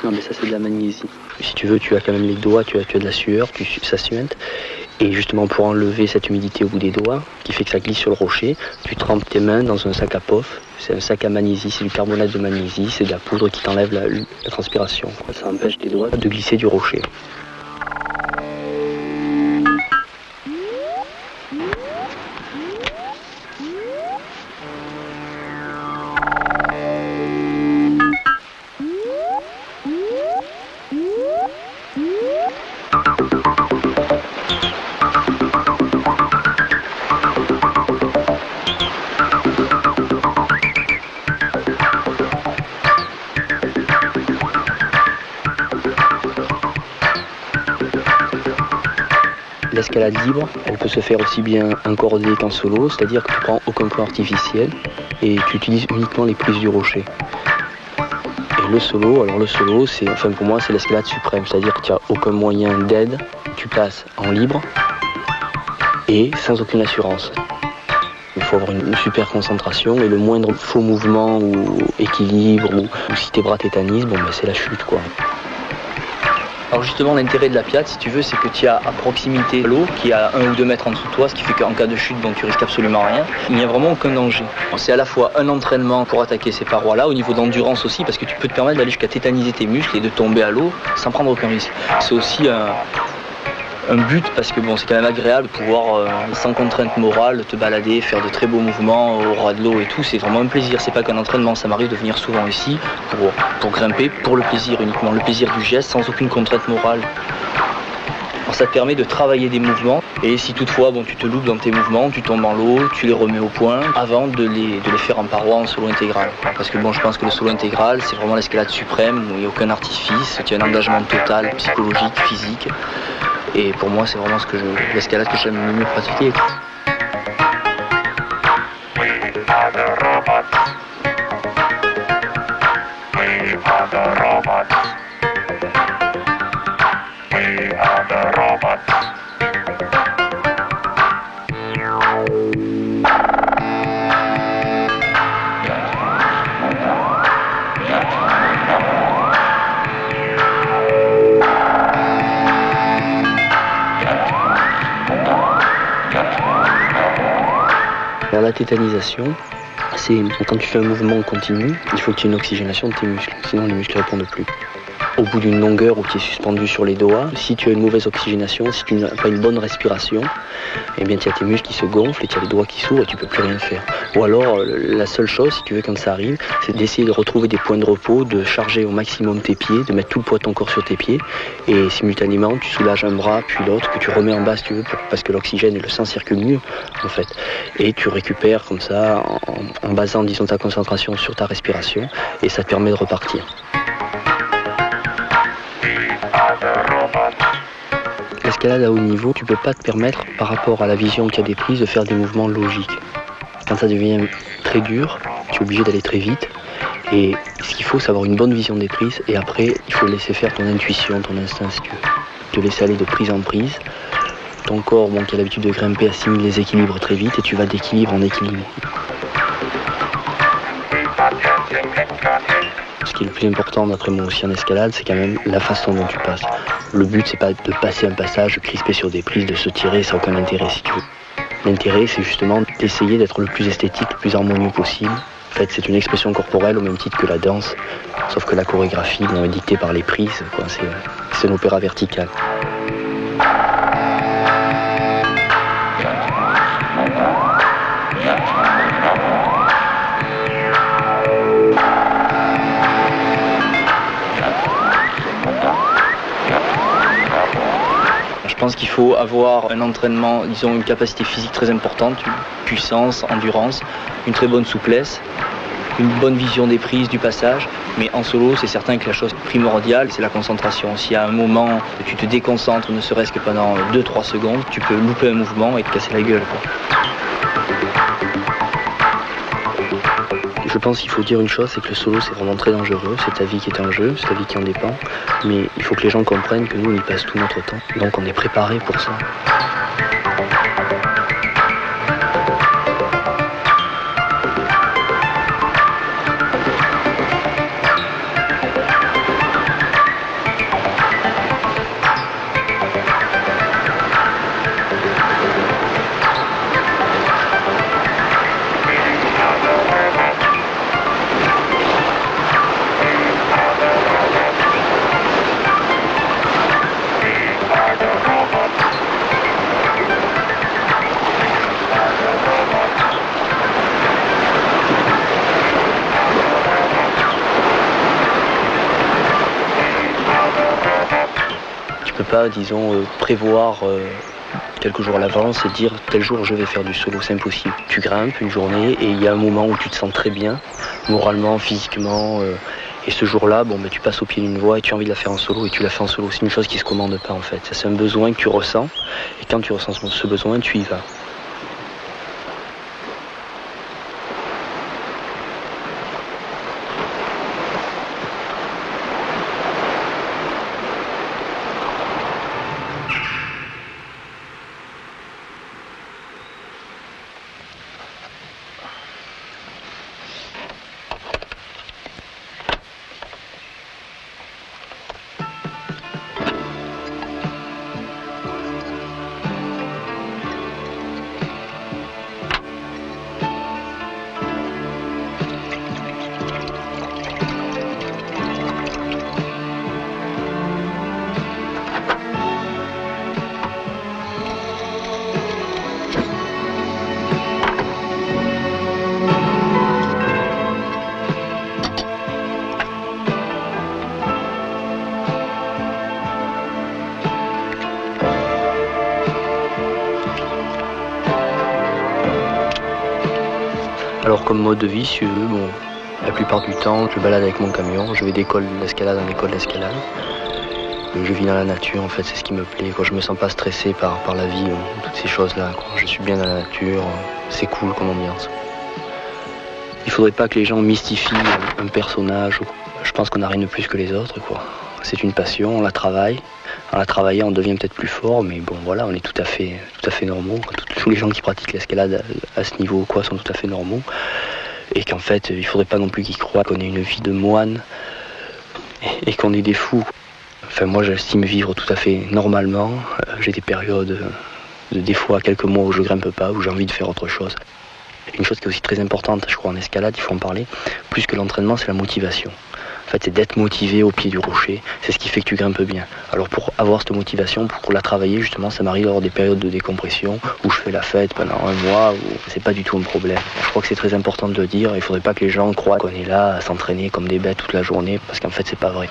Non mais ça c'est de la magnésie. Si tu veux, tu as quand même les doigts, tu as de la sueur, ça suinte. Et justement pour enlever cette humidité au bout des doigts, qui fait que ça glisse sur le rocher, tu trempes tes mains dans un sac à pof. C'est un sac à magnésie, c'est du carbonate de magnésie, c'est de la poudre qui t'enlève la transpiration. Ça empêche tes doigts de glisser du rocher. L'escalade libre, elle peut se faire aussi bien encordée qu'en solo, c'est-à-dire que tu prends aucun point artificiel et tu utilises uniquement les prises du rocher. Et le solo, c'est, enfin pour moi, c'est l'escalade suprême, c'est-à-dire que tu n'as aucun moyen d'aide, tu passes en libre et sans aucune assurance. Il faut avoir une super concentration et le moindre faux mouvement ou équilibre ou si tes bras tétanisent, bon, ben, c'est la chute quoi. Alors justement l'intérêt de la piate, si tu veux, c'est que tu as à proximité l'eau qui est à 1 ou 2 mètres en dessous de toi, ce qui fait qu'en cas de chute, bon, tu risques absolument rien. Il n'y a vraiment aucun danger. C'est à la fois un entraînement pour attaquer ces parois-là, au niveau d'endurance aussi, parce que tu peux te permettre d'aller jusqu'à tétaniser tes muscles et de tomber à l'eau sans prendre aucun risque. C'est aussi un but parce que bon, c'est quand même agréable de pouvoir sans contrainte morale te balader, faire de très beaux mouvements au ras de l'eau et tout, c'est vraiment un plaisir, c'est pas qu'un entraînement, ça m'arrive de venir souvent ici pour grimper, pour le plaisir uniquement, le plaisir du geste sans aucune contrainte morale. Alors ça te permet de travailler des mouvements et si toutefois bon, tu te loupes dans tes mouvements, tu tombes dans l'eau, tu les remets au point avant de les faire en paroi en solo intégral. Parce que bon, je pense que le solo intégral c'est vraiment l'escalade suprême où il n'y a aucun artifice, tu as un engagement total, psychologique, physique. Et pour moi, c'est vraiment l'escalade que j'aime le mieux pratiquer. Alors la tétanisation, c'est quand tu fais un mouvement continu, il faut que tu aies une oxygénation de tes muscles, sinon les muscles ne répondent plus. Au bout d'une longueur où tu es suspendu sur les doigts, si tu as une mauvaise oxygénation, si tu n'as pas une bonne respiration, eh bien tu as tes muscles qui se gonflent et tu as les doigts qui s'ouvrent et tu ne peux plus rien faire. Ou alors la seule chose, si tu veux, quand ça arrive, c'est d'essayer de retrouver des points de repos, de charger au maximum tes pieds, de mettre tout le poids de ton corps sur tes pieds et simultanément tu soulages un bras puis l'autre que tu remets en bas si tu veux parce que l'oxygène et le sang circulent mieux en fait. Et tu récupères comme ça en basant disons ta concentration sur ta respiration et ça te permet de repartir. L'escalade à haut niveau, tu ne peux pas te permettre, par rapport à la vision qu'il y a des prises, de faire des mouvements logiques. Quand ça devient très dur, tu es obligé d'aller très vite. Et ce qu'il faut, c'est avoir une bonne vision des prises. Et après, il faut laisser faire ton intuition, ton instinct, si tu veux. Te laisser aller de prise en prise. Ton corps, bon, qui a l'habitude de grimper, assimile les équilibres très vite et tu vas d'équilibre en équilibre. Ce qui est le plus important d'après moi aussi en escalade, c'est quand même la façon dont tu passes. Le but, c'est pas de passer un passage, de crisper sur des prises, de se tirer, ça n'a aucun intérêt si tu veux. L'intérêt, c'est justement d'essayer d'être le plus esthétique, le plus harmonieux possible. En fait, c'est une expression corporelle au même titre que la danse, sauf que la chorégraphie bon, est dictée par les prises, quoi. C'est un opéra vertical. Je pense qu'il faut avoir un entraînement, disons une capacité physique très importante, une puissance, endurance, une très bonne souplesse, une bonne vision des prises, du passage. Mais en solo, c'est certain que la chose primordiale, c'est la concentration. S'il y a un moment où tu te déconcentres, ne serait-ce que pendant 2-3 secondes, tu peux louper un mouvement et te casser la gueule, quoi. Je pense qu'il faut dire une chose, c'est que le solo c'est vraiment très dangereux, c'est ta vie qui est en jeu, c'est ta vie qui en dépend, mais il faut que les gens comprennent que nous on y passe tout notre temps, donc on est préparé pour ça. peux pas, disons, prévoir quelques jours à l'avance et dire tel jour je vais faire du solo, c'est impossible. Tu grimpes une journée et il y a un moment où tu te sens très bien, moralement, physiquement, et ce jour-là, bon, tu passes au pied d'une voie et tu as envie de la faire en solo et tu la fais en solo. C'est une chose qui se commande pas en fait. C'est un besoin que tu ressens et quand tu ressens ce besoin, tu y vas. Alors comme mode de vie, si tu veux, bon, la plupart du temps, je balade avec mon camion, je vais d'école d'escalade en école d'escalade. Je vis dans la nature, en fait, c'est ce qui me plaît. Quand je me sens pas stressé par la vie, toutes ces choses-là. Je suis bien dans la nature, c'est cool comme ambiance. Il faudrait pas que les gens mystifient un personnage. Je pense qu'on n'a rien de plus que les autres, quoi. C'est une passion, on la travaille. En la travaillant, on devient peut-être plus fort, mais bon, voilà, on est tout à fait normaux. Tous les gens qui pratiquent l'escalade à ce niveau, quoi, sont tout à fait normaux. Et qu'en fait, il faudrait pas non plus qu'ils croient qu'on ait une vie de moine et qu'on est des fous. Enfin, moi, j'estime vivre tout à fait normalement. J'ai des périodes, des fois, quelques mois où je grimpe pas, où j'ai envie de faire autre chose. Une chose qui est aussi très importante, je crois, en escalade, il faut en parler, plus que l'entraînement, c'est la motivation. En fait, c'est d'être motivé au pied du rocher, c'est ce qui fait que tu grimpes bien. Alors pour avoir cette motivation, pour la travailler, justement, ça m'arrive d'avoir des périodes de décompression où je fais la fête pendant un mois, où c'est pas du tout un problème. Je crois que c'est très important de le dire, il faudrait pas que les gens croient qu'on est là à s'entraîner comme des bêtes toute la journée, parce qu'en fait, c'est pas vrai.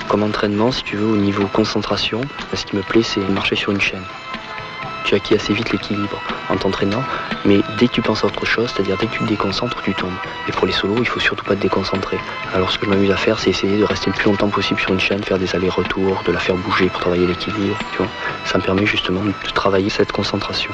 Comme entraînement, si tu veux, au niveau concentration, ce qui me plaît, c'est marcher sur une chaîne. Tu acquiers assez vite l'équilibre en t'entraînant, mais dès que tu penses à autre chose, c'est-à-dire dès que tu te déconcentres, tu tombes. Et pour les solos, il faut surtout pas te déconcentrer. Alors ce que je m'amuse à faire, c'est essayer de rester le plus longtemps possible sur une chaîne, faire des allers-retours, de la faire bouger pour travailler l'équilibre, tu vois. Ça me permet justement de travailler cette concentration.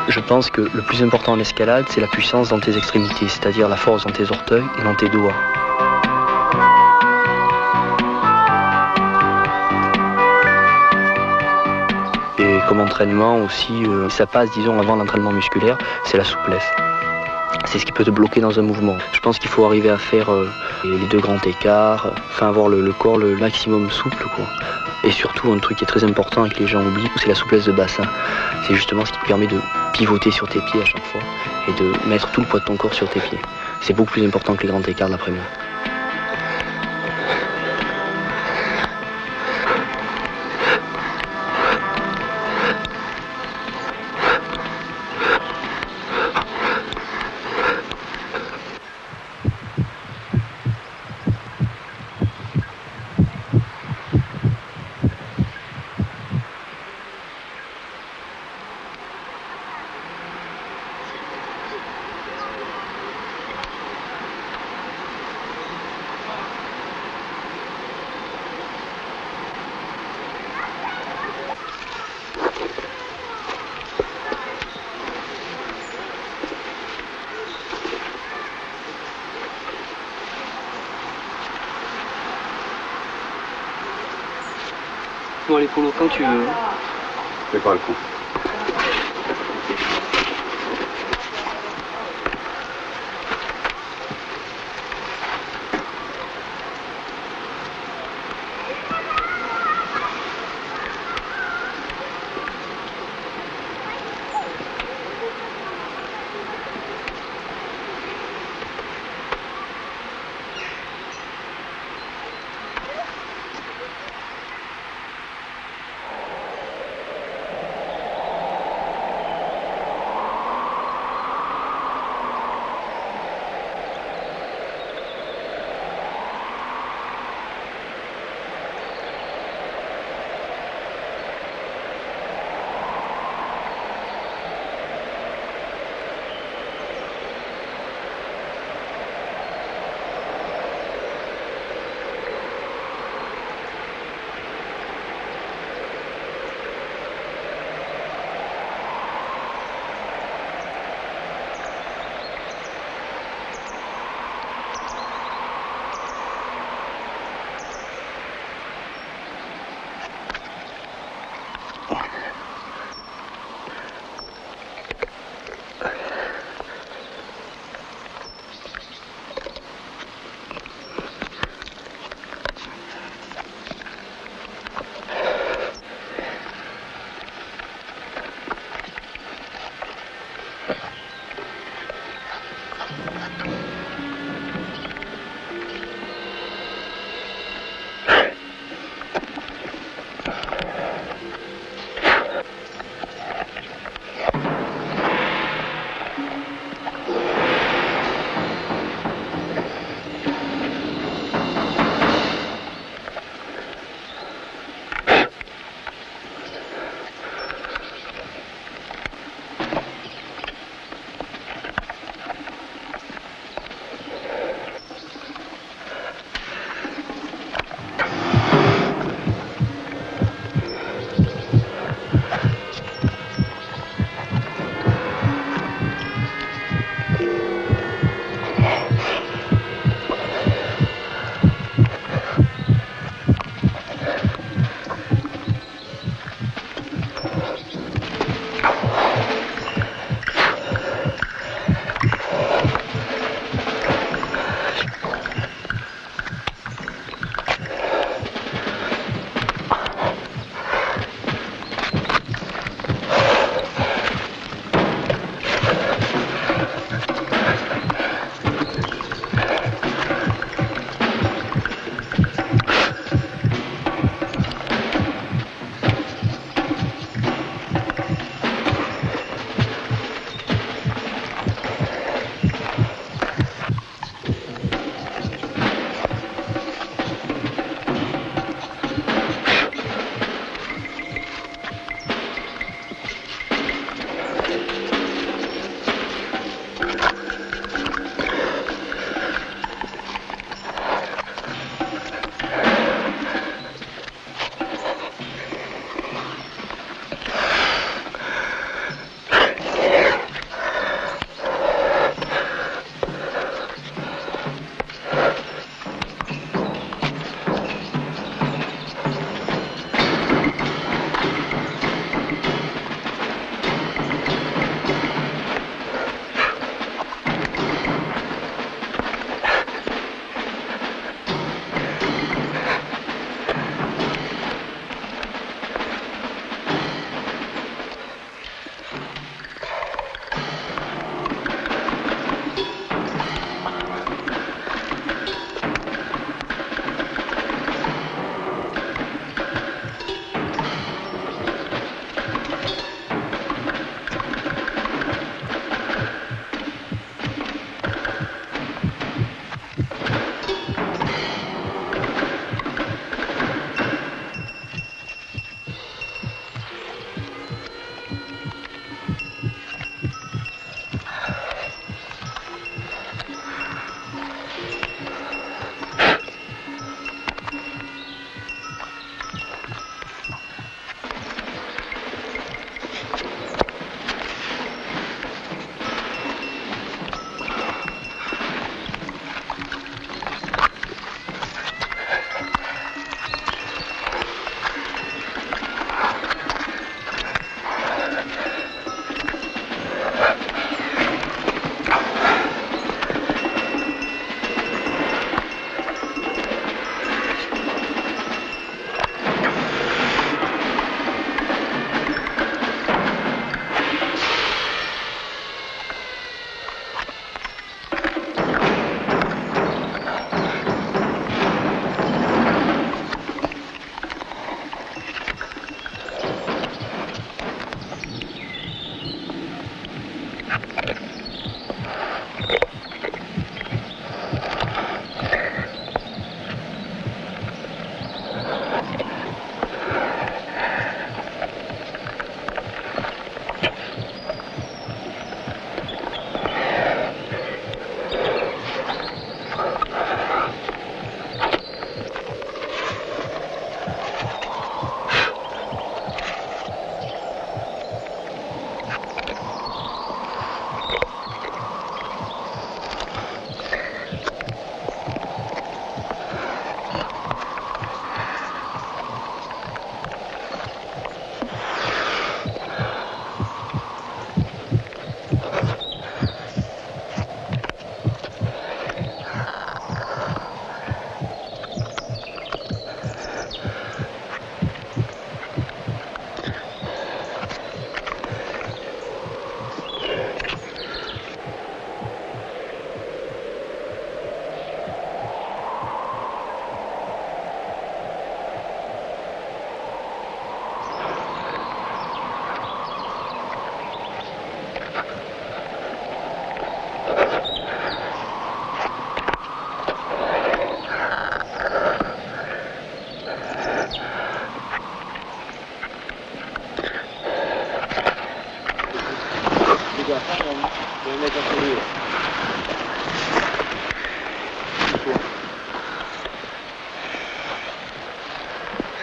Je pense que le plus important en escalade, c'est la puissance dans tes extrémités, c'est-à-dire la force dans tes orteils et dans tes doigts. Et comme entraînement aussi, ça passe, disons, avant l'entraînement musculaire, c'est la souplesse. C'est ce qui peut te bloquer dans un mouvement. Je pense qu'il faut arriver à faire les deux grands écarts, enfin avoir le corps le maximum souple, quoi. Et surtout, un truc qui est très important et que les gens oublient, c'est la souplesse de bassin. C'est justement ce qui te permet de pivoter sur tes pieds à chaque fois et de mettre tout le poids de ton corps sur tes pieds. C'est beaucoup plus important que les grands écarts d'après moi. Bon allez Polo, quand tu veux. C'est pas le coup.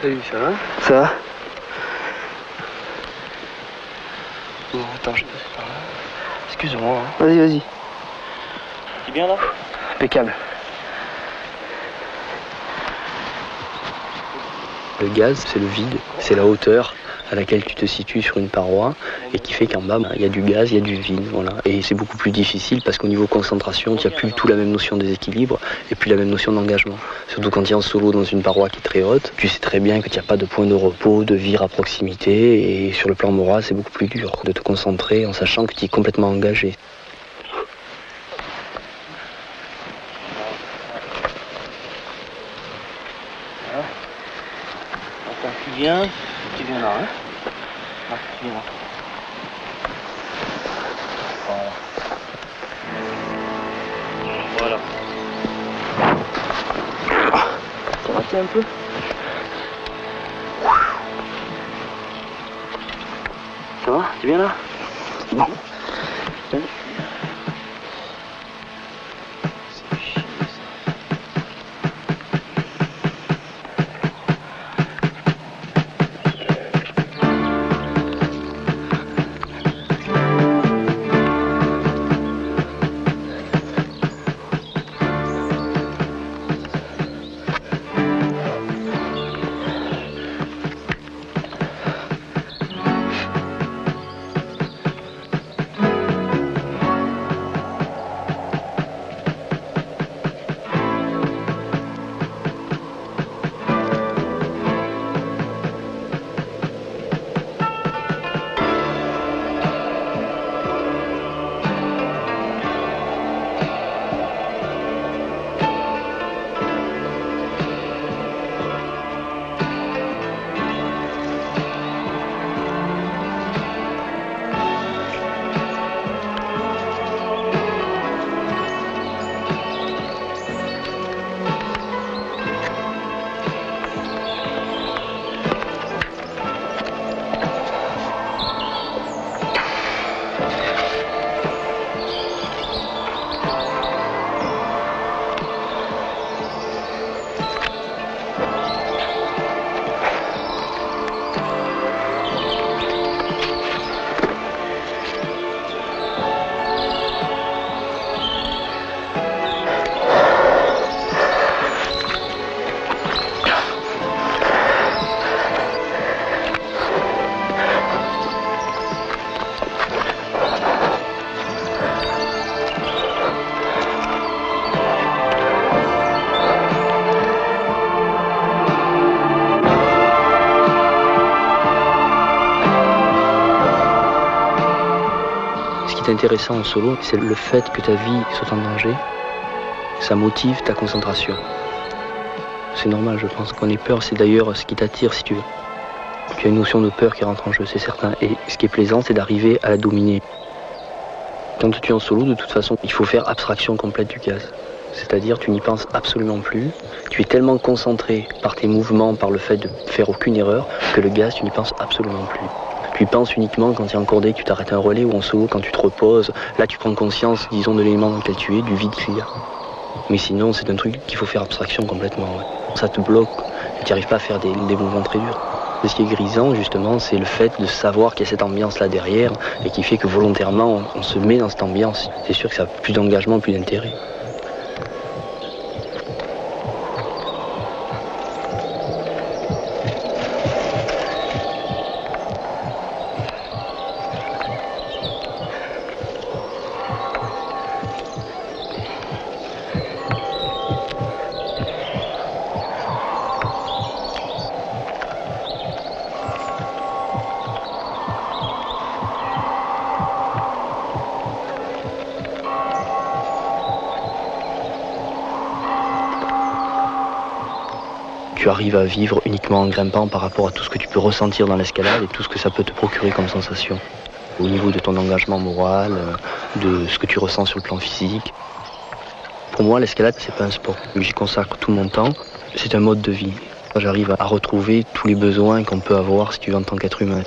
Salut, ça va? Ça va? Bon, attends, je passe par là. Excuse-moi. Hein. Vas-y, vas-y. T'es bien là? Impeccable. Le gaz, c'est le vide, c'est la hauteur à laquelle tu te situes sur une paroi et qui fait qu'en bas, il y a du gaz, il y a du vide, voilà. Et c'est beaucoup plus difficile parce qu'au niveau concentration, tu n'as plus du tout la même notion des équilibres et puis la même notion d'engagement. Surtout quand tu es en solo dans une paroi qui est très haute, tu sais très bien que tu n'as pas de point de repos, de vire à proximité et sur le plan moral, c'est beaucoup plus dur de te concentrer en sachant que tu es complètement engagé. Tu viens là, hein? Ah, tu viens là. Voilà. Ça va tiens un peu? Ça va? Tu viens là? Bon. Ce qui est intéressant en solo, c'est le fait que ta vie soit en danger. Ça motive ta concentration. C'est normal, je pense qu'on ait peur, c'est d'ailleurs ce qui t'attire si tu veux. Tu as une notion de peur qui rentre en jeu, c'est certain. Et ce qui est plaisant, c'est d'arriver à la dominer. Quand tu es en solo, de toute façon, il faut faire abstraction complète du gaz. C'est-à-dire, tu n'y penses absolument plus. Tu es tellement concentré par tes mouvements, par le fait de faire aucune erreur, que le gaz, tu n'y penses absolument plus. Tu y penses uniquement quand tu es encordé, que tu t'arrêtes un relais ou en solo, quand tu te reposes. Là, tu prends conscience, disons, de l'élément dans lequel tu es, du vide qu'il y a. Mais sinon, c'est un truc qu'il faut faire abstraction complètement. Ouais. Ça te bloque, tu n'arrives pas à faire des mouvements très durs. Et ce qui est grisant, justement, c'est le fait de savoir qu'il y a cette ambiance-là derrière et qui fait que volontairement, on se met dans cette ambiance. C'est sûr que ça a plus d'engagement, plus d'intérêt. Tu arrives à vivre uniquement en grimpant par rapport à tout ce que tu peux ressentir dans l'escalade et tout ce que ça peut te procurer comme sensation. Au niveau de ton engagement moral, de ce que tu ressens sur le plan physique. Pour moi, l'escalade, c'est pas un sport. J'y consacre tout mon temps. C'est un mode de vie. J'arrive à retrouver tous les besoins qu'on peut avoir, si tu veux, en tant qu'être humain.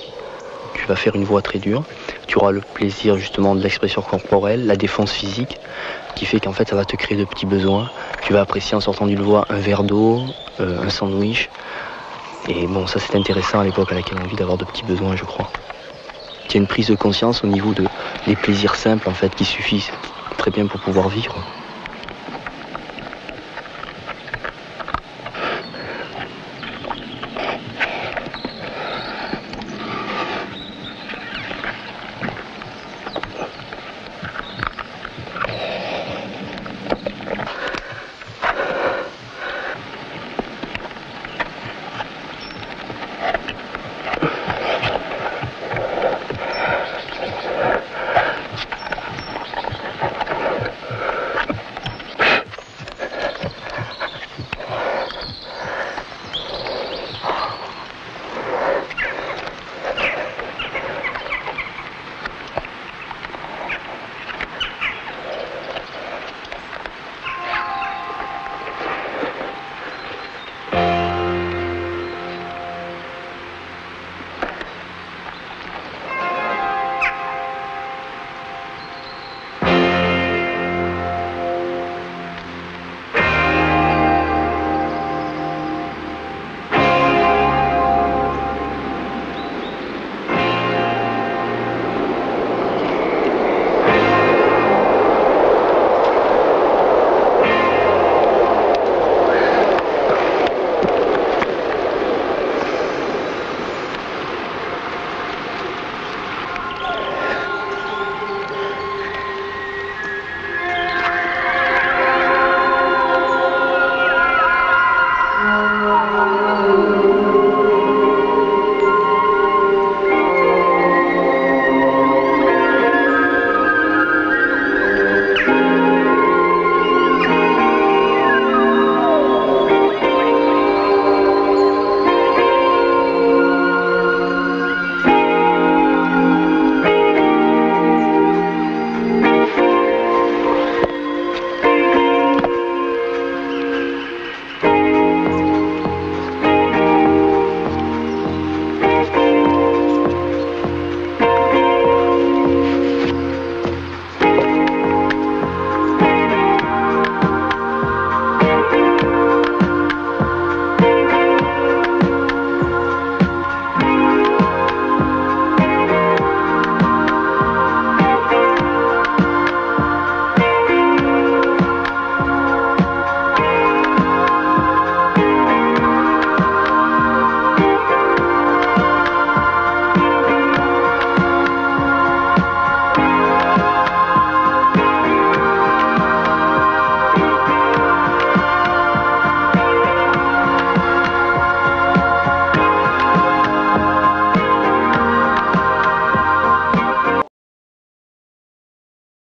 Tu vas faire une voie très dure. Tu auras le plaisir, justement, de l'expression corporelle, la défense physique, qui fait qu'en fait, ça va te créer de petits besoins. Tu vas apprécier en sortant d'une voie un verre d'eau, un sandwich. Et bon, ça c'est intéressant à l'époque à laquelle on vit d'avoir de petits besoins, je crois. Il y a une prise de conscience au niveau des plaisirs simples en fait qui suffisent très bien pour pouvoir vivre.